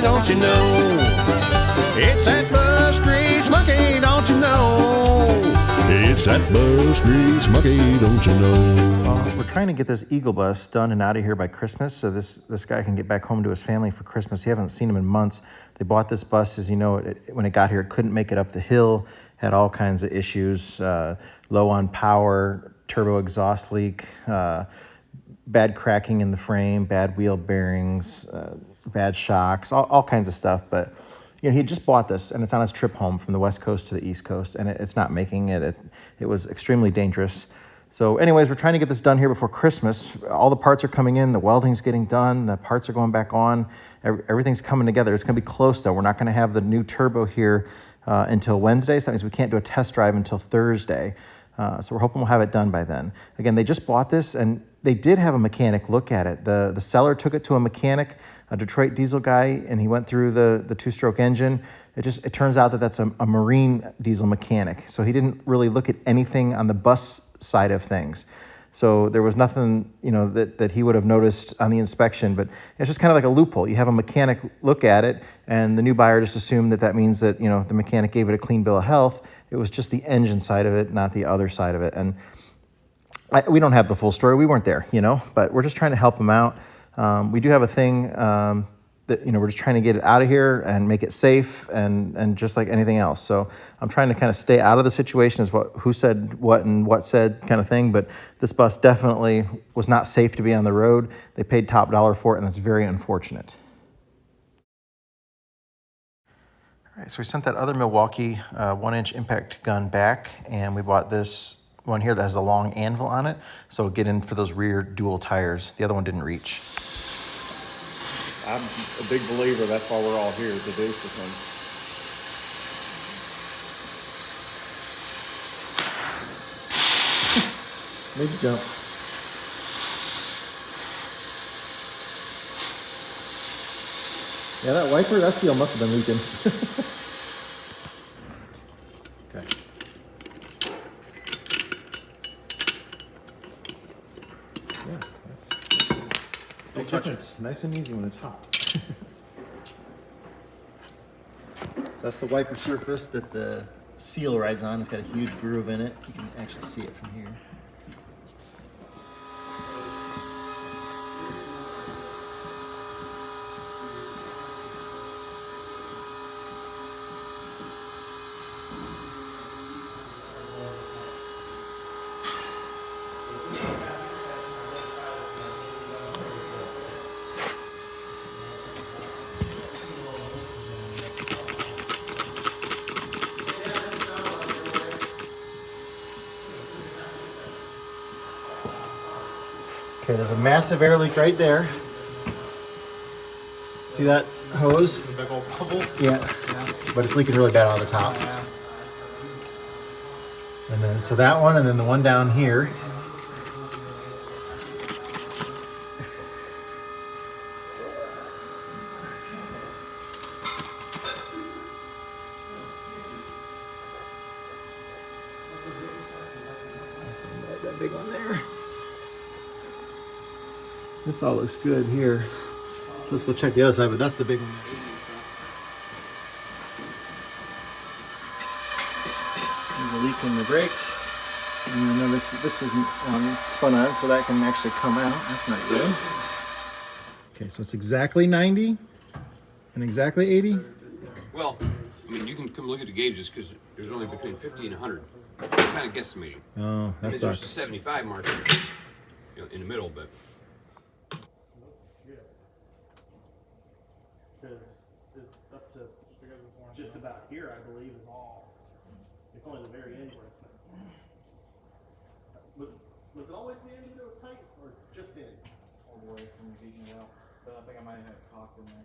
monkey, don't you know? It's that bus grease monkey, don't you know? It's that bus grease monkey, don't you know? We're trying to get this Eagle bus done and out of here by Christmas, so this guy can get back home to his family for Christmas. He hasn't seen him in months. They bought this bus, as you know, when it got here, it couldn't make it up the hill, had all kinds of issues, low on power, turbo exhaust leak, bad cracking in the frame, bad wheel bearings, bad shocks, all kinds of stuff. But he had just bought this, and it's on his trip home from the West Coast to the East Coast, and it's not making it. It was extremely dangerous. So anyways, we're trying to get this done here before Christmas. All the parts are coming in, the welding's getting done, the parts are going back on, everything's coming together. It's gonna be close though. We're not gonna have the new turbo here until Wednesday, so that means we can't do a test drive until Thursday. So we're hoping we'll have it done by then. Again, they just bought this, and they did have a mechanic look at it. The seller took it to a mechanic, a Detroit diesel guy, and he went through the two-stroke engine. It turns out that that's a marine diesel mechanic. So he didn't really look at anything on the bus side of things. So there was nothing, that he would have noticed on the inspection, but it's just kind of like a loophole. You have a mechanic look at it, and the new buyer just assumed that means that, the mechanic gave it a clean bill of health. It was just the engine side of it, not the other side of it. And we don't have the full story. We weren't there, but we're just trying to help them out. We do have a thing that, we're just trying to get it out of here and make it safe and just like anything else. So I'm trying to kind of stay out of the situation as who said what and what said kind of thing. But this bus definitely was not safe to be on the road. They paid top dollar for it, and that's very unfortunate. All right, so we sent that other Milwaukee 1-inch impact gun back, and we bought this one here that has a long anvil on it, so we'll get in for those rear dual tires. The other one didn't reach. I'm a big believer that's why we're all here, to do something. Made you jump. Yeah, that wiper, that seal must have been leaking. Okay. Yeah, that's big difference. Nice and easy when it's hot. So that's the wiper surface that the seal rides on. It's got a huge groove in it. You can actually see it from here. Okay, there's a massive air leak right there. See that hose? The big old bubble. Yeah. But it's leaking really bad on the top. And then, so that one, and then the one down here. That big one there. This all looks good here. So let's go check the other side, but that's the big one. There's a leak in the brakes. And you notice this isn't spun on, so that can actually come out. That's not good. Okay, so it's exactly 90 and exactly 80. Well, I mean, you can come look at the gauges because there's only between 50 and 100. I'm kind of guesstimating. Oh, that There's sucks. a 75 mark, in the middle, but. Because up to just about here, I believe, is all. It's only the very end where it's not. Was it always the end that was tight, or just in? All the way from the beginning out. But I think I might have cocked in there.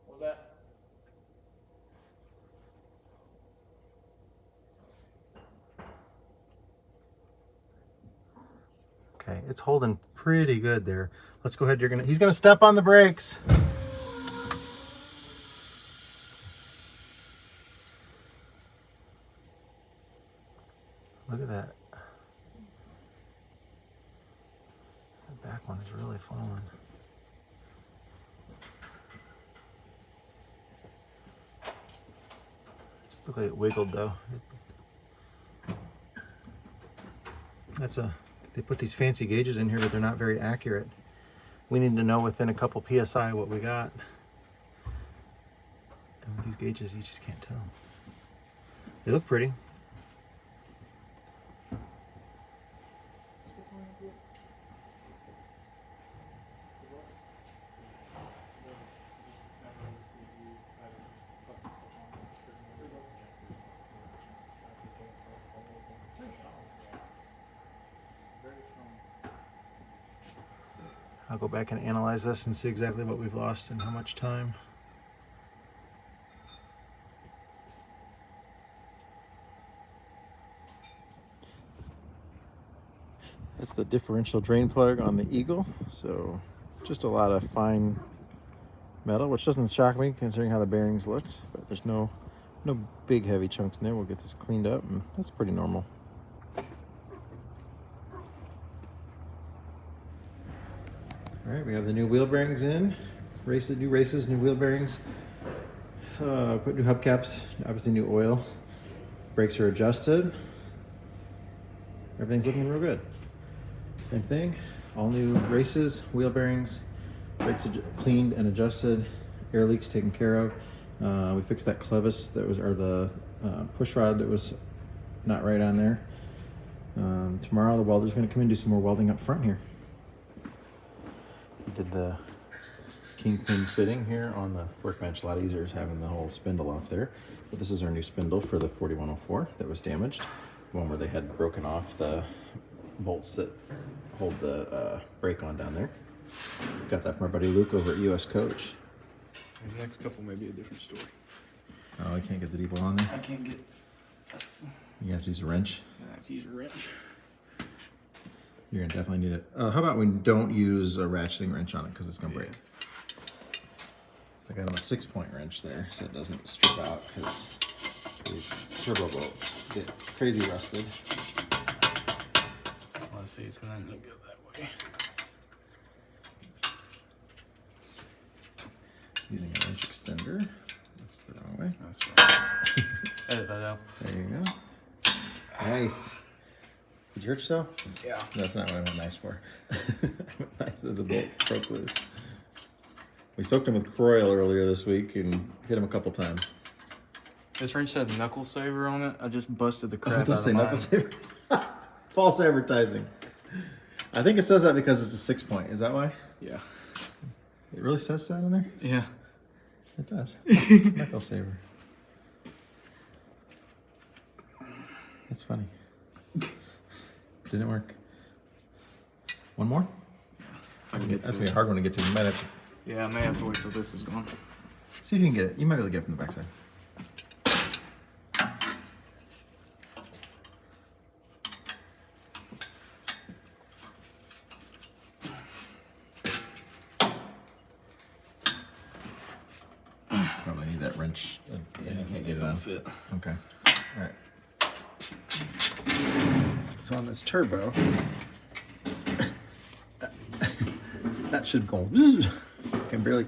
What was that? Okay, it's holding pretty good there. Let's go ahead. He's gonna step on the brakes. Look at that. back one is really falling. Just looked like it wiggled though. They put these fancy gauges in here, but they're not very accurate. We need to know within a couple PSI what we got. And with these gauges, you just can't tell. They look pretty. I'll go back and analyze this and see exactly what we've lost and how much time. That's the differential drain plug on the Eagle. So just a lot of fine metal, which doesn't shock me considering how the bearings looked, but there's no big heavy chunks in there. We'll get this cleaned up and that's pretty normal. All right, we have the new wheel bearings in. New races, new wheel bearings. Put new hubcaps, obviously new oil. Brakes are adjusted. Everything's looking real good. Same thing, all new races, wheel bearings, brakes cleaned and adjusted, air leaks taken care of. We fixed that clevis that was, or the push rod that was not right on there. Tomorrow the welder's gonna come in and do some more welding up front here. We did the kingpin fitting here on the workbench. A lot easier is having the whole spindle off there. But this is our new spindle for the 4104 that was damaged. The one where they had broken off the bolts that hold the brake on down there. Got that from our buddy Luke over at US Coach. And the next couple may be a different story. Oh, I can't get the depot on there? I can't get this. You have to use a wrench? I have to use a wrench. You're gonna definitely need it. How about we don't use a ratcheting wrench on it because it's gonna break. I got him a 6-point wrench there so it doesn't strip out because these turbo bolts get crazy rusted. Let's see, it's gonna end up good that way. Using a wrench extender. That's the wrong way. That's right. Edit that out. There you go. Nice. Did you hurt yourself? Yeah. That's not what I went nice for. Nice that the bolt broke loose. We soaked him with Croyle earlier this week and hit him a couple times. This wrench says knuckle saver on it. I just busted the crap Oh, it out does of say mine. knuckle saver. False advertising. I think it says that because it's a 6-point. Is that why? Yeah. It really says that on there? Yeah. It does. Knuckle saver. That's funny. Didn't work. One more? I can get That's to gonna be a it. hard one to get to. You might have to Yeah, I may have to wait till this is gone. see if you can get it. You might be able to get it from the backside. Probably need that wrench. Yeah, you can't get it on. Fit. Okay. All right. So on this turbo, that should go. Can barely.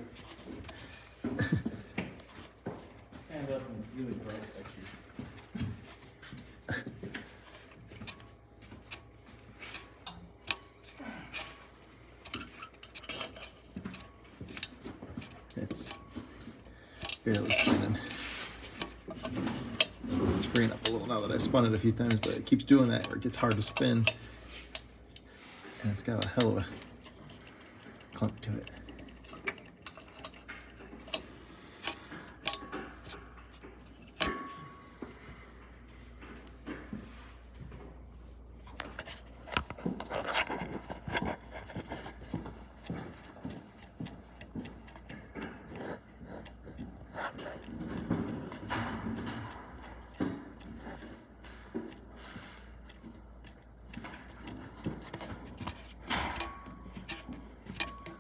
Stand up and really bright back here. It's barely spinning. It's freeing up a little now that I've spun it a few times, but it keeps doing that where it gets hard to spin. And it's got a hell of a clunk to it.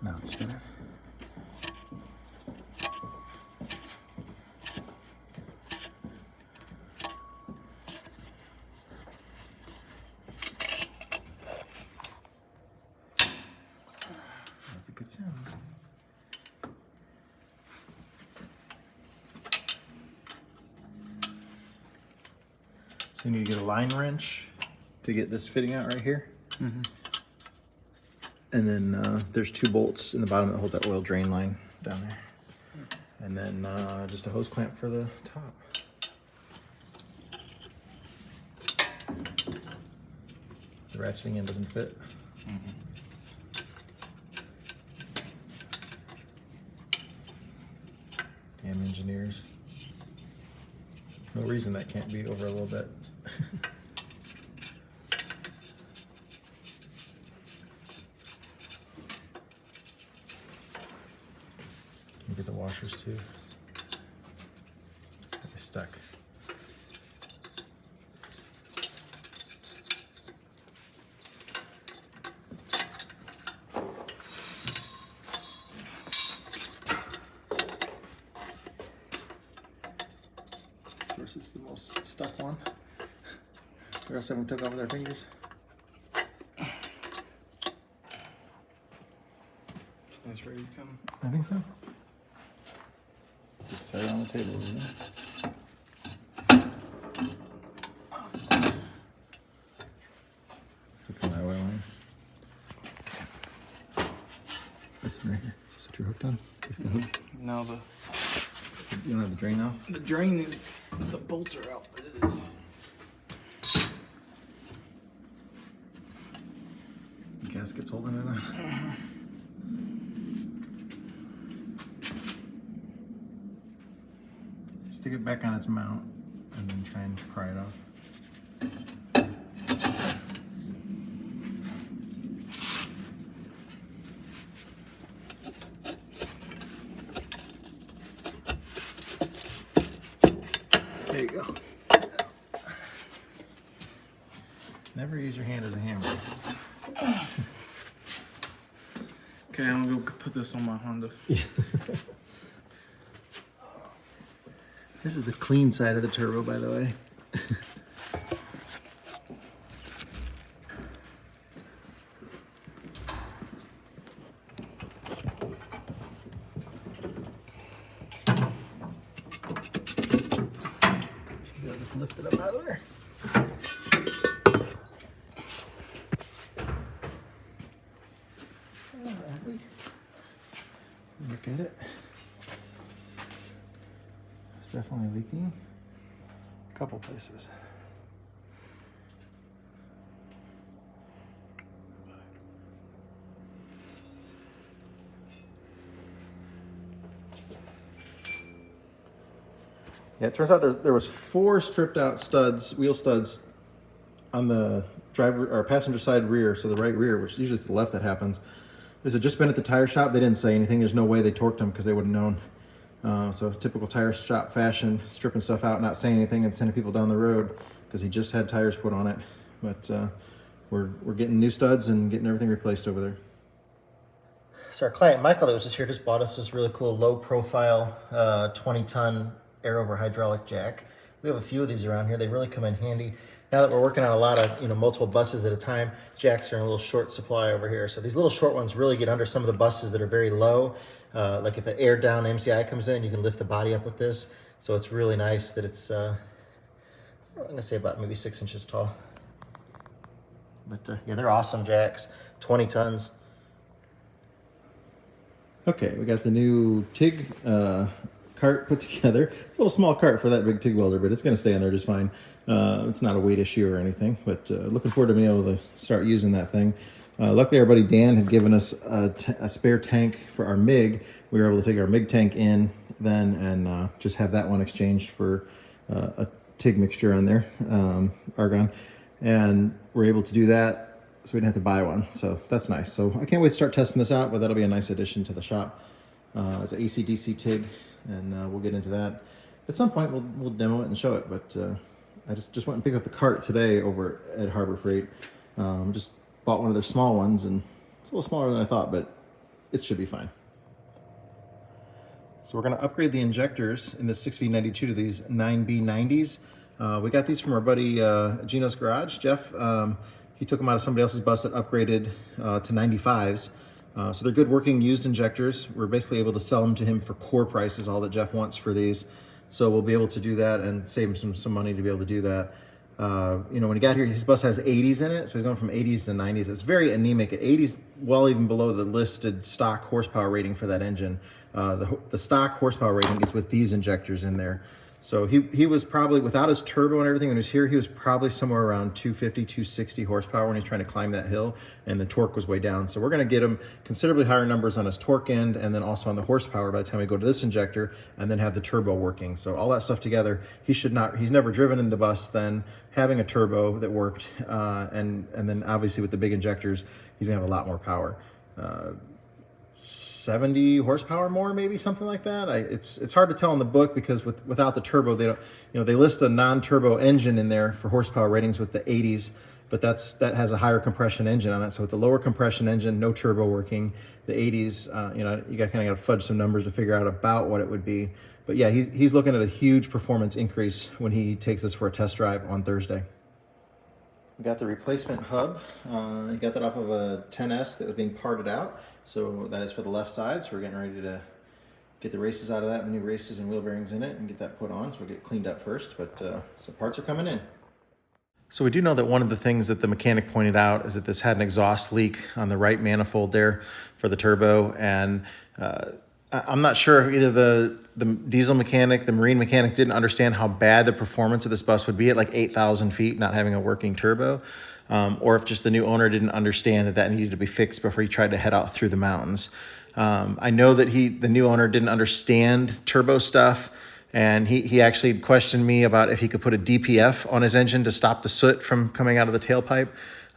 Now it's spinning. you need to get a line wrench to get this fitting out right here. And then there's 2 bolts in the bottom that hold that oil drain line down there. And then just a hose clamp for the top. The ratcheting end doesn't fit. Damn engineers. No reason that can't be over a little bit. Can you get the washers too? They're stuck. Of course, it's the most stuck one. The rest of them took off with their fingers. That's ready to come. I think so. Just set it on the table, isn't it? Hook on that oil line. This one right here. Is this what you're hooked on? No, You don't have the drain now? the drain is, the bolts are out, but it is. The gasket's holding it on. Stick it back on its mount and then try and pry it off. There you go. Never use your hand as a hammer. Okay, I'm gonna go put this on my Honda. Yeah. This is the clean side of the turbo, by the way. Maybe I'll just lift it up out of there. Look at it. It's definitely leaking. A couple places. Yeah, it turns out there was 4 stripped out studs, wheel studs, on the driver or passenger side rear, so the right rear, which usually it's the left that happens. This had just been at the tire shop. They didn't say anything. There's no way they torqued them because they would have known. So typical tire shop fashion, stripping stuff out, not saying anything, and sending people down the road because he just had tires put on it. But we're getting new studs and getting everything replaced over there. So our client Michael that was just here just bought us this really cool low profile 20-ton air over hydraulic jack. We have a few of these around here. They really come in handy. Now that we're working on a lot of multiple buses at a time, jacks are in a little short supply over here. So these little short ones really get under some of the buses that are very low. Like if an air down MCI comes in, you can lift the body up with this. So it's really nice that it's, I'm gonna say about maybe 6 inches tall. But yeah, they're awesome jacks, 20 tons. Okay, we got the new TIG cart put together. It's a little small cart for that big TIG welder, but it's gonna stay in there just fine. It's not a weight issue or anything, but looking forward to being able to start using that thing. Luckily, our buddy Dan had given us a spare tank for our MIG. We were able to take our MIG tank in then and just have that one exchanged for a TIG mixture on there, argon. And we're able to do that, so we didn't have to buy one. So that's nice. So I can't wait to start testing this out, but that'll be a nice addition to the shop. It's an AC/DC TIG, and we'll get into that. At some point, we'll demo it and show it, but I just went and picked up the cart today over at Harbor Freight. Just bought one of their small ones, and it's a little smaller than I thought, but it should be fine. So we're going to upgrade the injectors in the 6v92 to these 9b90s. We got these from our buddy Gino's Garage, Jeff. He took them out of somebody else's bus that upgraded to 95s. So they're good working used injectors. We're basically able to sell them to him for core prices, all that Jeff wants for these. So we'll be able to do that and save him some money to be able to do that. You know, when he got here, his bus has 80s in it, so he's going from 80s to 90s. It's very anemic at 80s, well even below the listed stock horsepower rating for that engine. The stock horsepower rating is with these injectors in there. So he was probably, without his turbo and everything, when he was here, he was probably somewhere around 250, 260 horsepower when he's trying to climb that hill, and the torque was way down. So we're going to get him considerably higher numbers on his torque end and then also on the horsepower by the time we go to this injector and then have the turbo working. So all that stuff together, he's never driven in the bus then, having a turbo that worked, and then obviously with the big injectors, he's going to have a lot more power. 70 horsepower more, maybe something like that. It's hard to tell in the book because without the turbo, they don't, you know, they list a non-turbo engine in there for horsepower ratings with the 80s, but that has a higher compression engine on it. So with the lower compression engine, no turbo working, the 80s, you know, you got to fudge some numbers to figure out about what it would be. But yeah, he's looking at a huge performance increase when he takes this for a test drive on Thursday. We got the replacement hub. You got that off of a 10S that was being parted out. So that is for the left side. So we're getting ready to get the races out of that, the new races and wheel bearings in it, and get that put on. So we'll get it cleaned up first, but so parts are coming in. So we do know that one of the things that the mechanic pointed out is that this had an exhaust leak on the right manifold there for the turbo. And I'm not sure if either the diesel mechanic, the marine mechanic didn't understand how bad the performance of this bus would be at like 8,000 feet, not having a working turbo, or if just the new owner didn't understand that needed to be fixed before he tried to head out through the mountains. I know that the new owner didn't understand turbo stuff, and he actually questioned me about if he could put a DPF on his engine to stop the soot from coming out of the tailpipe.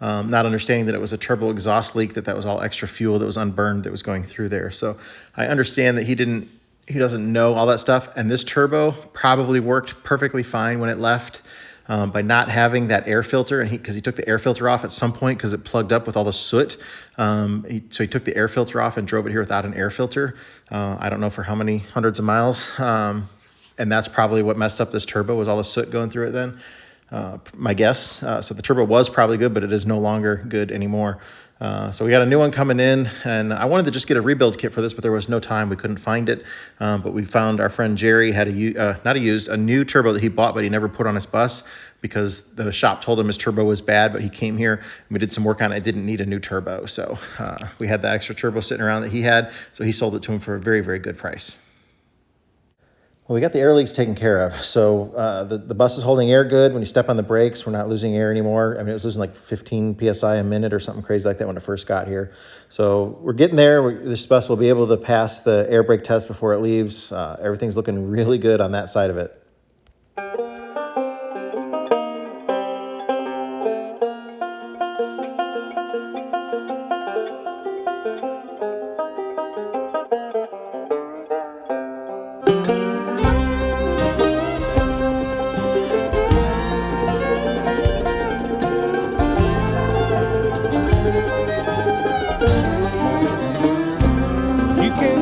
Not understanding that it was a turbo exhaust leak, that was all extra fuel that was unburned that was going through there. So I understand that he doesn't know all that stuff. And this turbo probably worked perfectly fine when it left by not having that air filter. And because he took the air filter off at some point because it plugged up with all the soot. So he took the air filter off and drove it here without an air filter. I don't know for how many hundreds of miles. And that's probably what messed up this turbo, was all the soot going through it then. My guess. So the turbo was probably good, but it is no longer good anymore. So we got a new one coming in, and I wanted to just get a rebuild kit for this, but there was no time. We couldn't find it. But we found our friend Jerry had a new turbo that he bought, but he never put on his bus because the shop told him his turbo was bad, but he came here and we did some work on it. It didn't need a new turbo. So we had that extra turbo sitting around that he had. So he sold it to him for a very, very good price. Well, we got the air leaks taken care of. So the bus is holding air good. When you step on the brakes, we're not losing air anymore. I mean, it was losing like 15 PSI a minute or something crazy like that when it first got here. So we're getting there. This bus will be able to pass the air brake test before it leaves. Everything's looking really good on that side of it.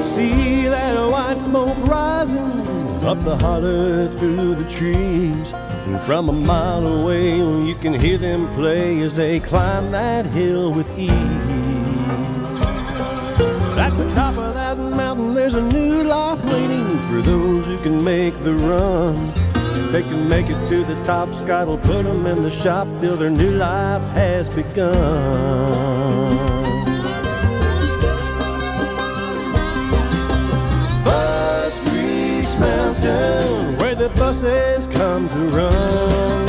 See that white smoke rising up the holler through the trees, and from a mile away you can hear them play as they climb that hill with ease. At the top of that mountain there's a new life waiting for those who can make the run. If they can make it to the top, Scott will put them in the shop till their new life has begun. Mountain, where the buses come to run.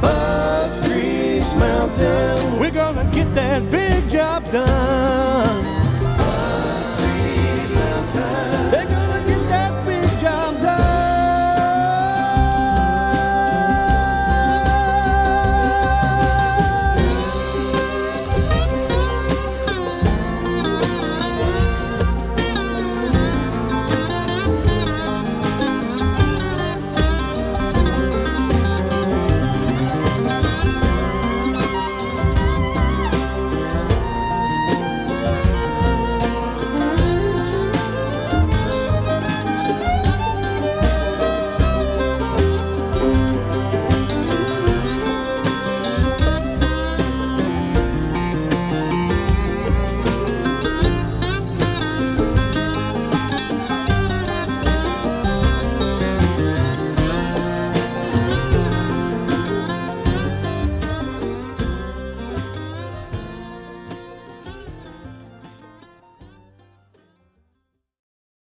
Bus Grease Mountain, we're gonna get that big job done.